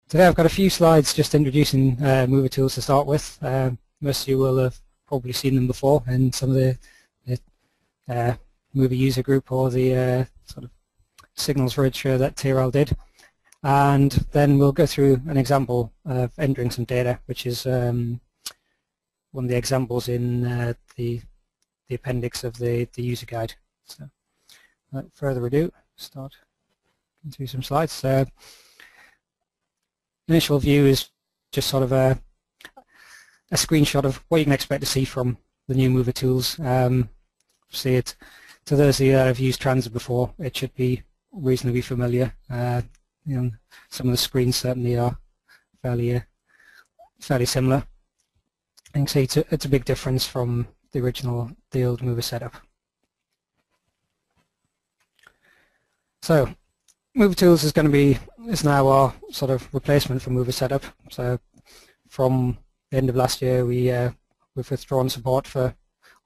Today I've got a few slides just introducing MOVA Tools to start with. Most of you will have probably seen them before in some of the MOVA user group or the sort of signals roadshow that TRL did. And then we'll go through an example of entering some data, which is one of the examples in the appendix of the user guide. So without further ado, start going through some slides. Initial view is just sort of a screenshot of what you can expect to see from the new MOVA Tools. See it, to those of you that have used Transit before, it should be reasonably familiar. You know, some of the screens certainly are fairly similar. You can see it's a big difference from the old MOVA Setup. So MOVA Tools is now our sort of replacement for MOVA Setup. So from the end of last year, we've withdrawn support for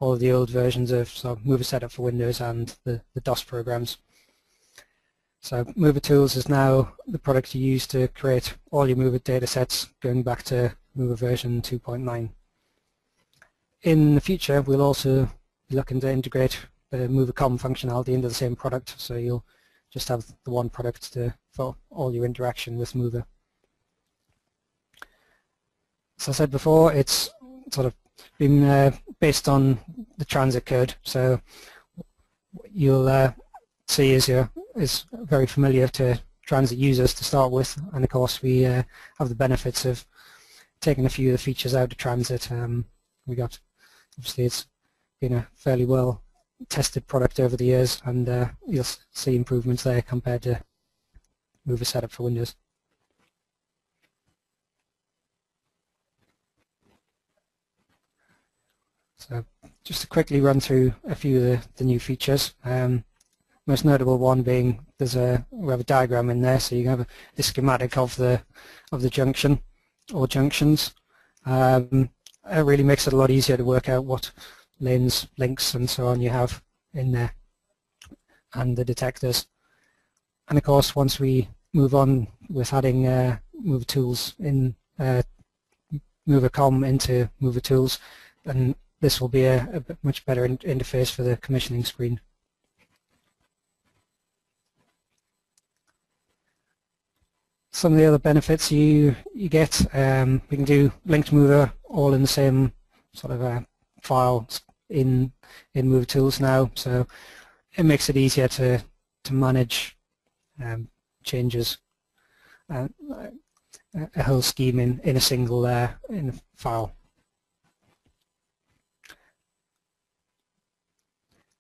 all of the old versions of MOVA Setup for Windows and the DOS programs. So MOVA Tools is now the product you use to create all your MOVA datasets going back to MOVA version 2.9. In the future, we'll also be looking to integrate the MOVA COM functionality into the same product, so you'll just have the one product for all your interaction with MOVA. As I said before, it's sort of been based on the Transit code, so what you'll see is very familiar to Transit users to start with, and of course we have the benefits of taking a few of the features out of Transit. Obviously it's been a fairly well tested product over the years, and you'll see improvements there compared to MOVA Setup for Windows. So just to quickly run through a few of the new features. Most notable one being we have a diagram in there, so you can have a schematic of the junction or junctions. It really makes it a lot easier to work out what lanes, links and so on you have in there, and the detectors. And of course, once we move on with adding MOVA Tools in MOVA COM into MOVA Tools, then this will be a much better interface for the commissioning screen. Some of the other benefits you get, we can do linked MOVA all in the same sort of file in MOVA Tools now, so it makes it easier to manage changes, a whole scheme in a single in a file.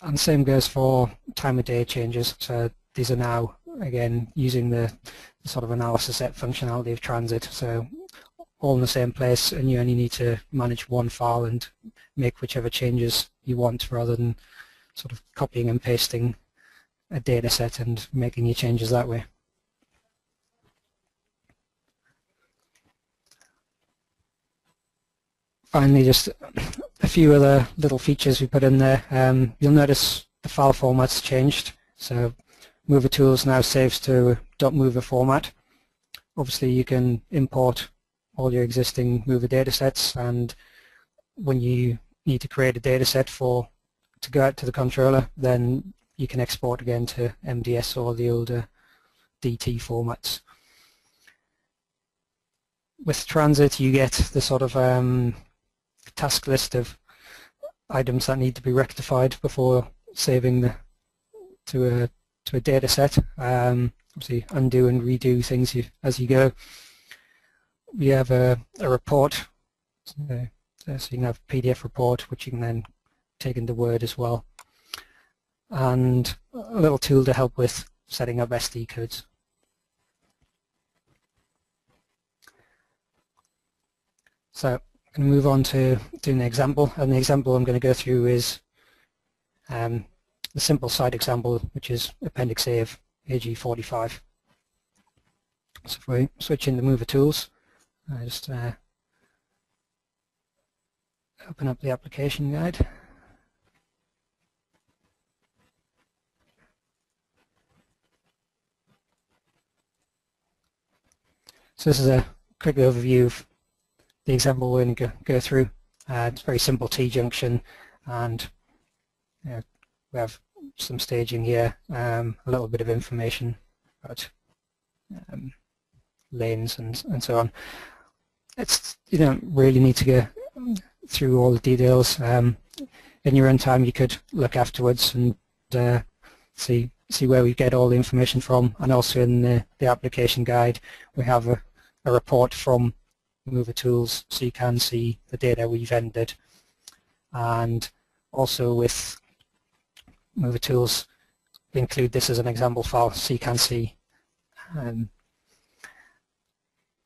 And the same goes for time of day changes. So these are now again using the sort of analysis set functionality of Transit, so all in the same place, and you only need to manage one file and make whichever changes you want, rather than sort of copying and pasting a data set and making your changes that way. Finally, just a few other little features we put in there. You'll notice the file format's changed, so MOVA Tools now saves to .mova format. Obviously you can import all your existing MOVA datasets, and when you need to create a dataset to go out to the controller, then you can export again to MDS or the older DT formats. With Transit you get the sort of task list of items that need to be rectified before saving to a data set. Obviously undo and redo things as you go. We have a report, so you can have a PDF report which you can then take into Word as well, and a little tool to help with setting up SD codes. So I'm going to move on to doing an example, and the example I'm going to go through is the simple site example, which is Appendix A of AG45. So if we switch into MOVA Tools, I just open up the application guide. So this is a quick overview of the example we're going to go through. It's a very simple T-junction, and we have some staging here, a little bit of information about lanes and so on. You don't really need to go through all the details. In your own time you could look afterwards and see where we get all the information from, and also in the application guide we have a report from MOVA Tools, so you can see the data we've entered. And also with MOVA Tools we include this as an example file, so you can see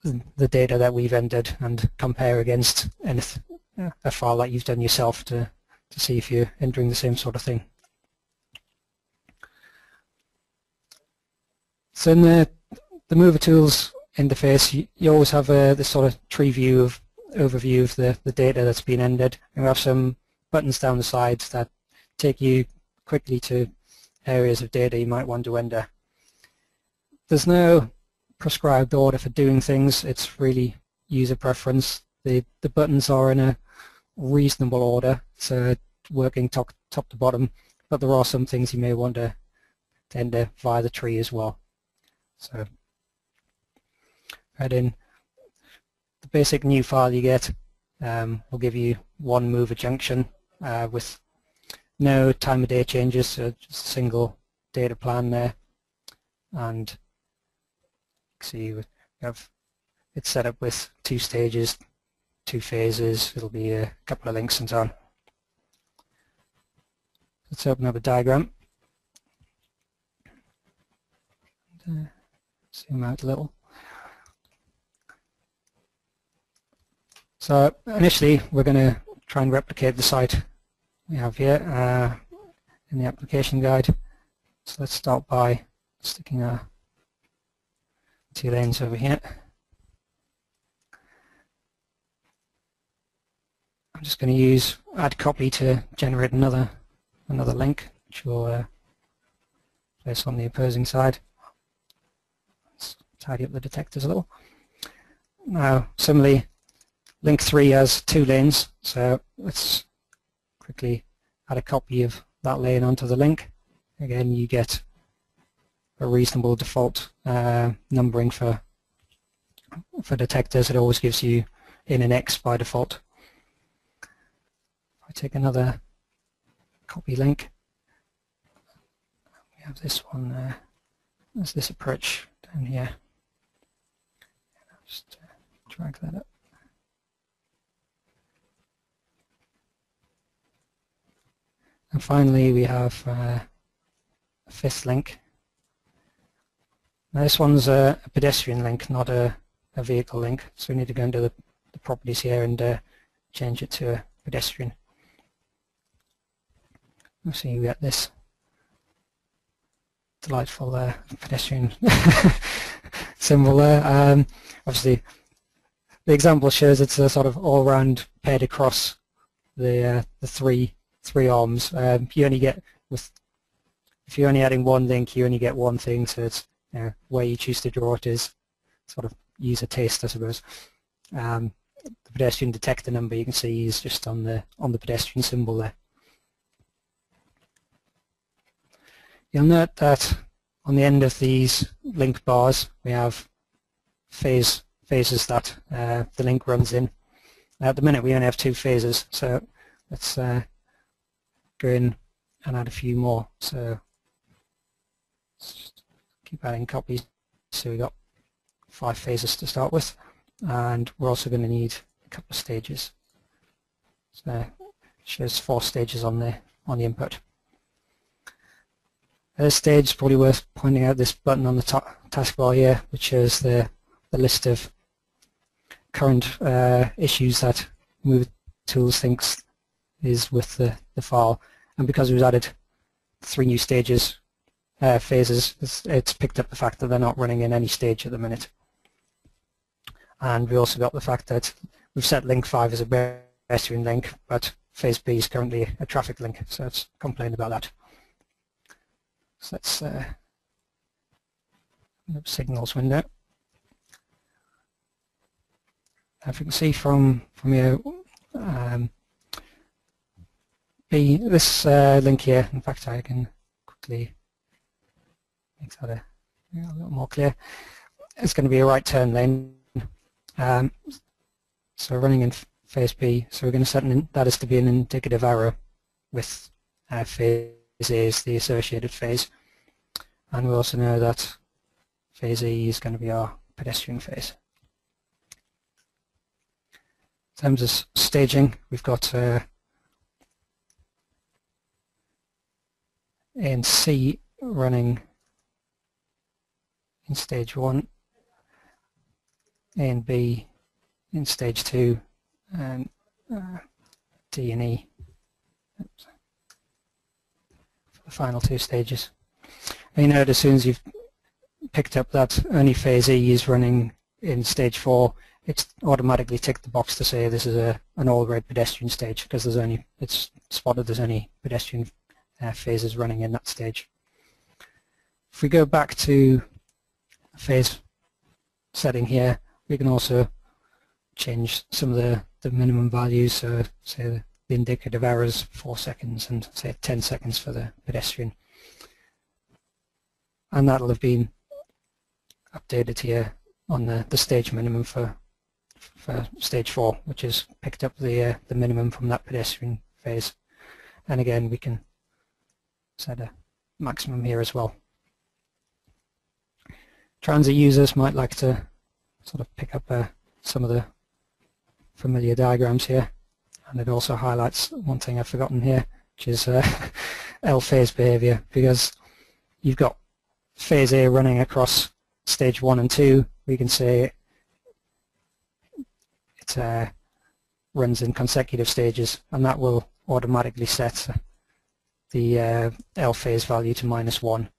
the data that we've entered and compare against a file that you've done yourself to see if you're entering the same sort of thing. So in the MOVA Tools interface, you always have this sort of tree view overview of the data that's been entered, and we have some buttons down the sides that take you quickly to areas of data you might want to enter. There's no prescribed order for doing things, it's really user preference. The buttons are in a reasonable order, so working top to bottom, but there are some things you may want to enter via the tree as well. So right in the basic new file you get will give you one MOVA junction with no time of day changes, so just a single data plan there, and see we have it set up with 2 stages, 2 phases. It'll be a couple of links and so on. Let's open up a diagram. And, zoom out a little. So initially we're going to try and replicate the site we have here in the application guide. So let's start by sticking our 2 lanes over here. I'm just going to use add copy to generate another link, which will place on the opposing side. Let's tidy up the detectors a little. Now similarly, link 3 has 2 lanes, so let's quickly add a copy of that lane onto the link. Again, you get a reasonable default numbering for detectors. It always gives you in an X by default. If I take another copy link, we have this one there. There's this approach down here. Just drag that up. And finally we have a 5th link. Now this one's a pedestrian link, not a vehicle link, so we need to go into the properties here and change it to a pedestrian. You'll see we get this delightful pedestrian symbol there. Obviously the example shows it's a sort of all-round paired across the three arms. You only get if you're only adding one link, you only get one thing, so it's where you choose to draw it is sort of user taste, I suppose. The pedestrian detector number you can see is just on the pedestrian symbol there. You'll note that on the end of these link bars we have phases that the link runs in. At the minute we only have 2 phases, so let's go in and add a few more. So let's just keep adding copies. So we've got 5 phases to start with, and we're also going to need a couple of stages. So it shows 4 stages on the input. At this stage, it's probably worth pointing out this button on the top taskbar here, which shows the list of current issues that MOVA Tools thinks is with the file. And because we've added 3 new stages, phases, it's picked up the fact that they're not running in any stage at the minute. And we also got the fact that we've set link 5 as a pedestrian link, but phase B is currently a traffic link, so it's complained about that. So let's signals window. If you can see from here, this link here, in fact I can quickly make that a little more clear. It's going to be a right turn lane. So running in phase B, so we're going to set that as to be an indicative arrow with phase A is the associated phase. And we also know that phase E is going to be our pedestrian phase. In terms of staging, we've got A and C running in stage 1, A and B in stage 2, and D and E for the final 2 stages. And you know, as soon as you've picked up that only phase E is running in stage 4, it's automatically ticked the box to say this is an all red pedestrian stage, because it's spotted there's only pedestrian phases running in that stage. If we go back to phase setting here, we can also change some of the minimum values, so say the indicative errors 4 seconds and say 10 seconds for the pedestrian. And that'll have been updated here on the stage minimum for stage 4, which has picked up the minimum from that pedestrian phase. And again, we can set a maximum here as well. Transit users might like to sort of pick up some of the familiar diagrams here, and it also highlights one thing I've forgotten here, which is L phase behavior, because you've got phase A running across stage 1 and 2. We can say it runs in consecutive stages, and that will automatically set the L phase value to -1.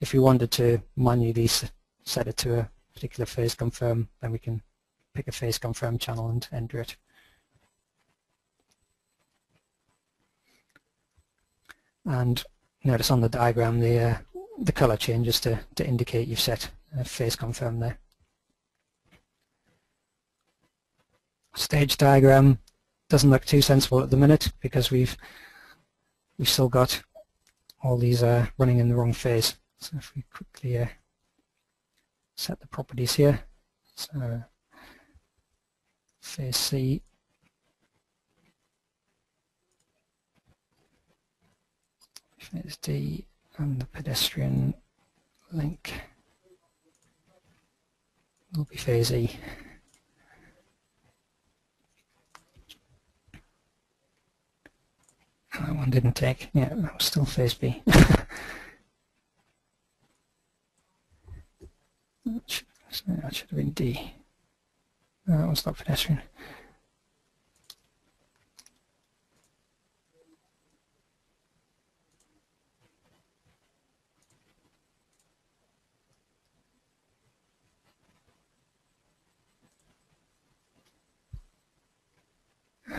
If we wanted to manually set it to a particular phase confirm, then we can pick a phase confirm channel and enter it. And notice on the diagram the color changes to indicate you've set a phase confirm there. Stage diagram doesn't look too sensible at the minute, because we've still got all these running in the wrong phase. So if we quickly set the properties here, so phase C, phase D, and the pedestrian link will be phase E. That one didn't take, yeah, that was still phase B. That should have been D. That was not pedestrian.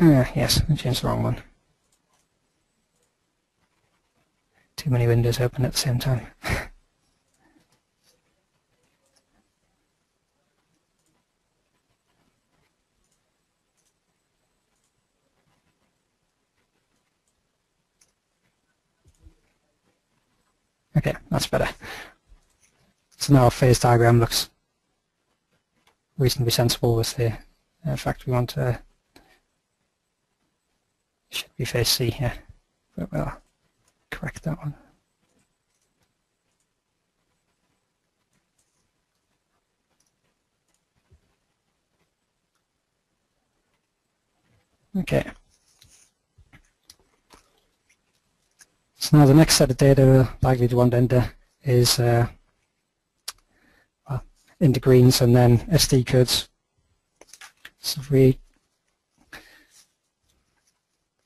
Yes, I changed the wrong one. Too many windows open at the same time. Okay, that's better. So now our phase diagram looks reasonably sensible with the fact we want to should be phase C here, but we'll correct that one. Okay. So now the next set of data we're likely to want to enter is into greens and then SD codes. So if we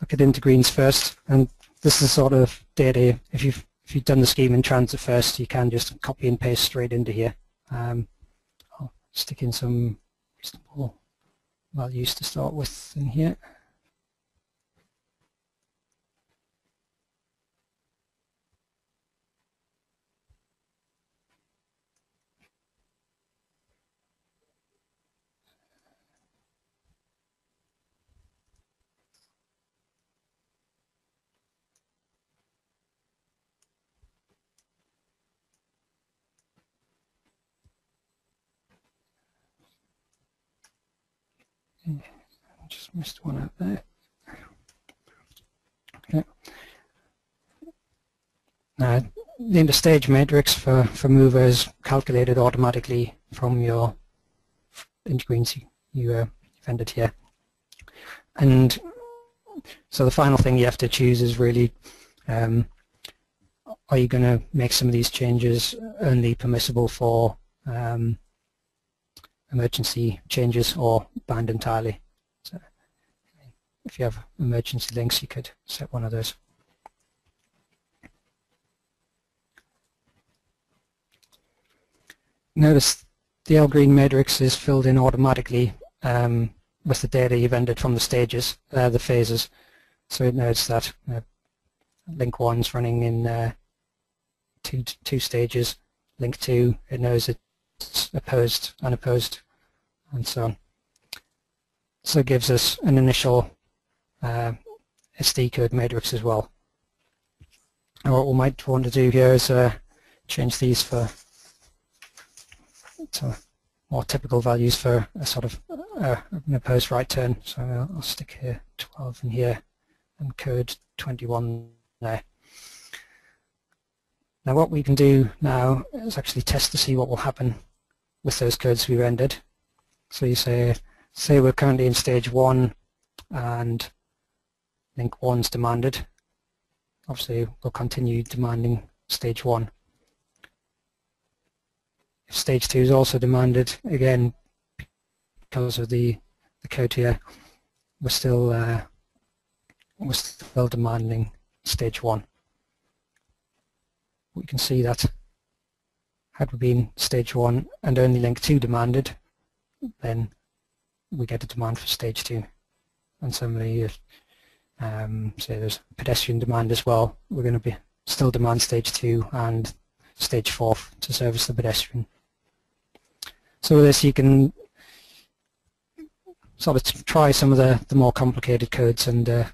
look at into greens first, and this is sort of data, if you've done the scheme in transit first, you can just copy and paste straight into here. I'll stick in some reasonable values to start with in here. Just missed one out there. Okay. Now, the interstage matrix for MOVA is calculated automatically from your integrations you've entered here. And so the final thing you have to choose is really, are you going to make some of these changes only permissible for emergency changes or banned entirely? So if you have emergency links, you could set one of those. Notice the L-green matrix is filled in automatically with the data you've entered from the stages, the phases. So it knows that link 1's running in two stages. Link 2, it knows it's opposed, unopposed, and so on. So it gives us an initial SD code matrix as well. And what we might want to do here is change these for more typical values for a sort of an opposed right turn. So I'll stick here 12 in here and code 21 there. Now what we can do now is actually test to see what will happen with those codes we rendered. So you say we're currently in stage 1 and link 1's demanded. Obviously we'll continue demanding stage 1. If stage 2 is also demanded, again, because of the code here, we're still demanding stage 1. We can see that had we been stage 1 and only link 2 demanded, then we get a demand for stage 2. And similarly, if say there's pedestrian demand as well, we're going to still demand stage 2 and stage 4 to service the pedestrian. So with this you can sort of try some of the more complicated codes and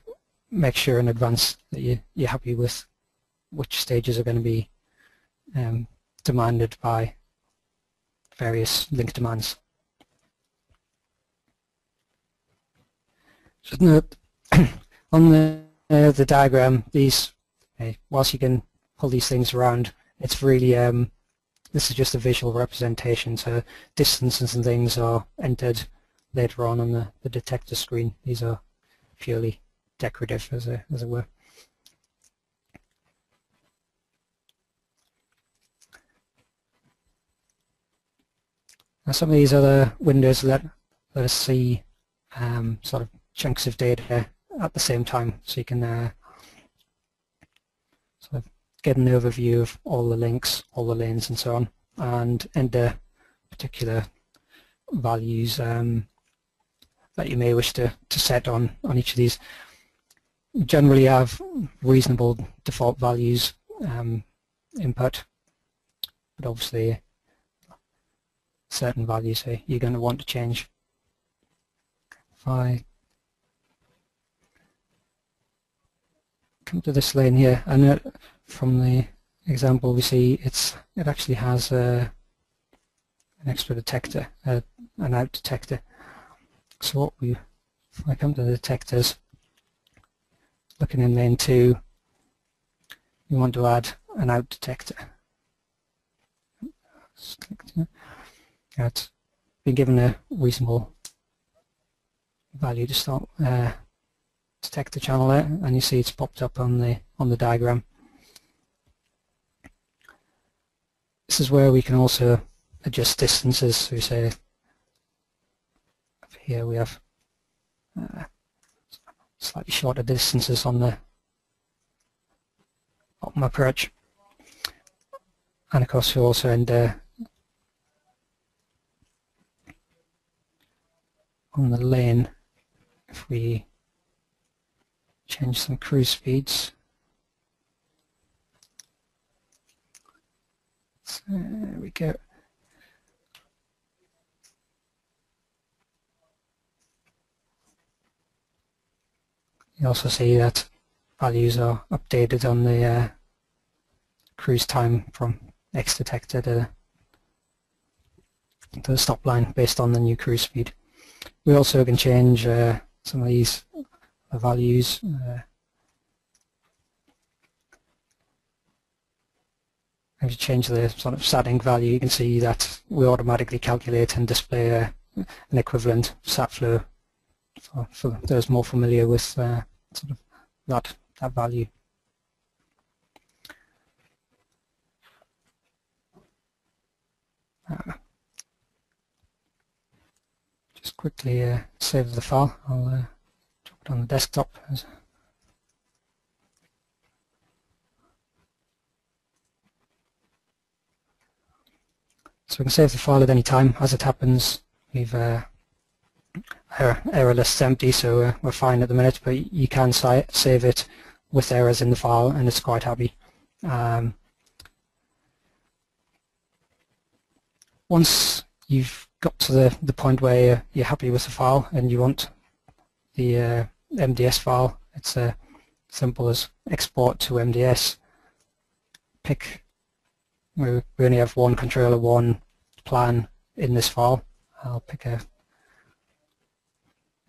make sure in advance that you're happy with which stages are going to be demanded by various link demands. Just note on the diagram, these whilst you can pull these things around, it's really this is just a visual representation, so distances and things are entered later on the detector screen. These are purely decorative, as it were. Now some of these other windows let us see sort of chunks of data at the same time, so you can sort of get an overview of all the links, all the lanes and so on, and enter particular values that you may wish to set on each of these. We generally have reasonable default values input, but obviously certain values you're going to want to change. If I come to this lane here, and from the example we see it actually has an extra detector, an out detector. So if I come to the detectors, looking in lane 2, you want to add an out detector. It's been given a reasonable value to start detector channel there, and you see it's popped up on the diagram. This is where we can also adjust distances. So we say here we have slightly shorter distances on the bottom approach, and of course we also enter on the lane. If we change some cruise speeds, so there we go. You also see that values are updated on the cruise time from X detector to the stop line based on the new cruise speed. We also can change some of these values. If you change the sort of setting value, you can see that we automatically calculate and display an equivalent sat flow for those more familiar with sort of that value. Just quickly save the file. I'll drop it on the desktop. So we can save the file at any time. As it happens, we've our error list is empty, so we're fine at the minute, but you can save it with errors in the file, and it's quite happy. Once you've got to the point where you're happy with the file and you want the MDS file, it's simple as export to MDS. We only have one controller, one plan in this file. I'll pick a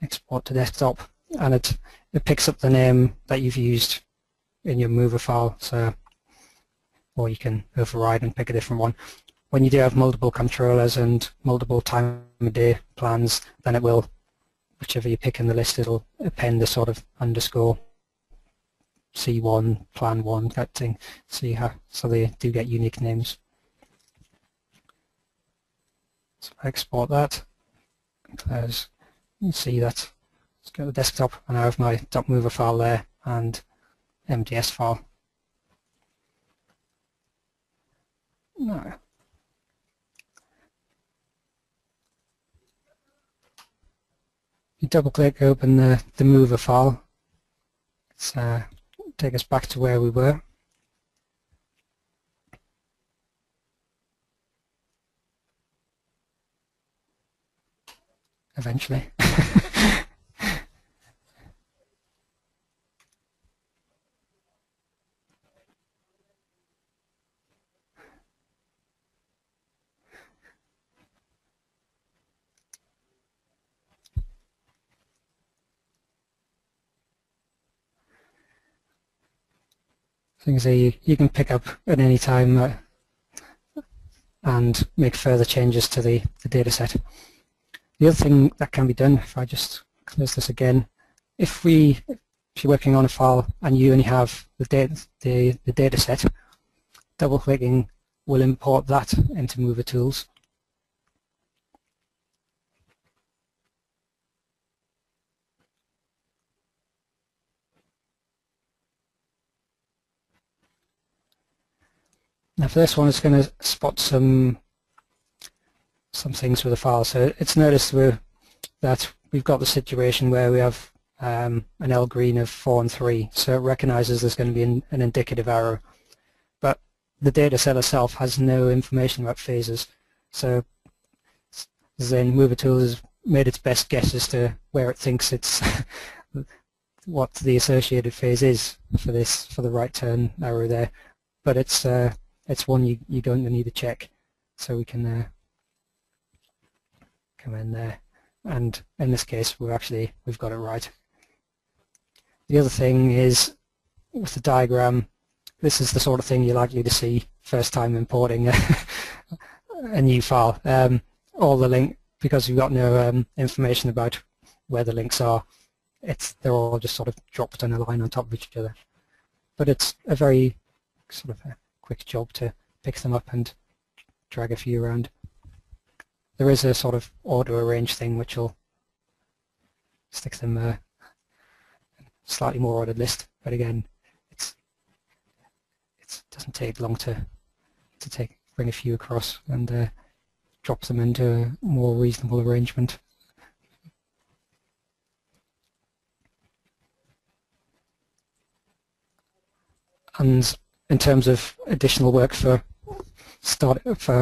export to desktop, and it picks up the name that you've used in your MOVA file. So, or you can override and pick a different one. When you do have multiple controllers and multiple time of day plans, then it will, whichever you pick in the list, it'll append a sort of underscore C1, plan 1, that thing, so they do get unique names. So I export that, close. You can see that. Let's go to the desktop, and I have my .mova file there and MDS file. Now, you double click, open the MOVA file. It's take us back to where we were. Eventually. Things that you can pick up at any time and make further changes to the dataset. The other thing that can be done, if I just close this again, if you're working on a file and you only have the dataset, double-clicking will import that into MOVA Tools. Now for this one, it's going to spot some things with the file. So it's noticed that we've got the situation where we have an L green of 4 and 3, so it recognizes there's going to be an indicative error. But the dataset itself has no information about phases, so then MOVA Tools has made its best guess as to where it thinks it's what the associated phase is for the right turn error there. But it's one you don't need to check, so we can come in there, and in this case we've got it right. The other thing is, with the diagram, this is the sort of thing you're likely to see first time importing a new file. All the link, because you've got no information about where the links are, they're all just sort of dropped on a line on top of each other. But it's a very sort of a quick job to pick them up and drag a few around. There is a sort of auto-arrange thing which will stick them in a slightly more ordered list, but again, it doesn't take long to bring a few across and drop them into a more reasonable arrangement. And in terms of additional work for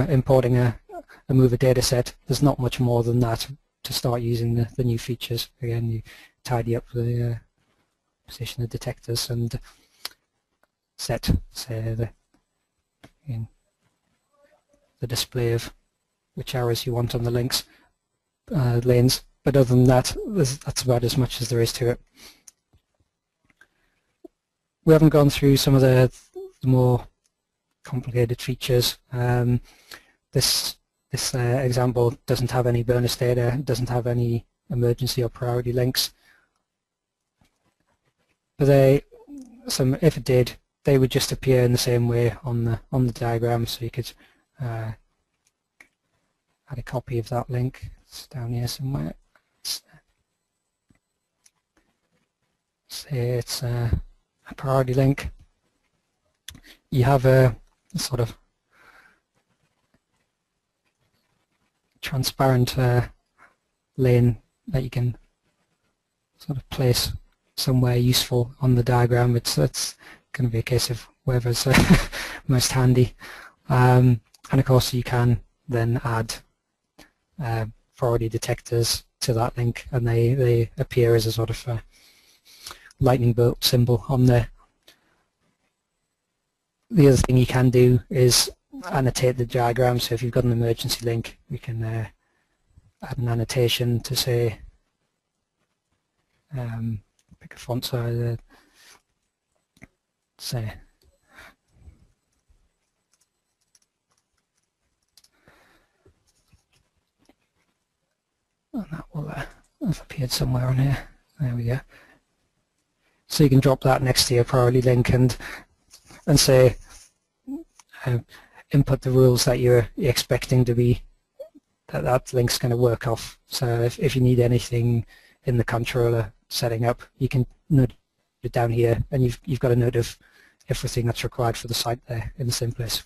importing a MOVA dataset, there's not much more than that to start using the new features. Again, you tidy up the position of detectors and set, say, the display of which arrows you want on the links lanes, but other than that, that's about as much as there is to it. We haven't gone through some of the more complicated features. This example doesn't have any bonus data, doesn't have any emergency or priority links. But if it did, they would just appear in the same way on the diagram. So you could add a copy of that link. It's down here somewhere. Say it's a priority link. You have a sort of transparent lane that you can sort of place somewhere useful on the diagram. It's going to be a case of wherever's most handy, and of course you can then add priority detectors to that link, and they appear as a sort of lightning bolt symbol on there. The other thing you can do is annotate the diagram. So if you've got an emergency link, we can add an annotation to say, pick a font size, say and that will have appeared somewhere on here. There we go. So you can drop that next to your priority link and say input the rules that you're expecting to be that link's going to work off. So if you need anything in the controller setting up, you can note it down here, and you've got a note of everything that's required for the site there in the same place.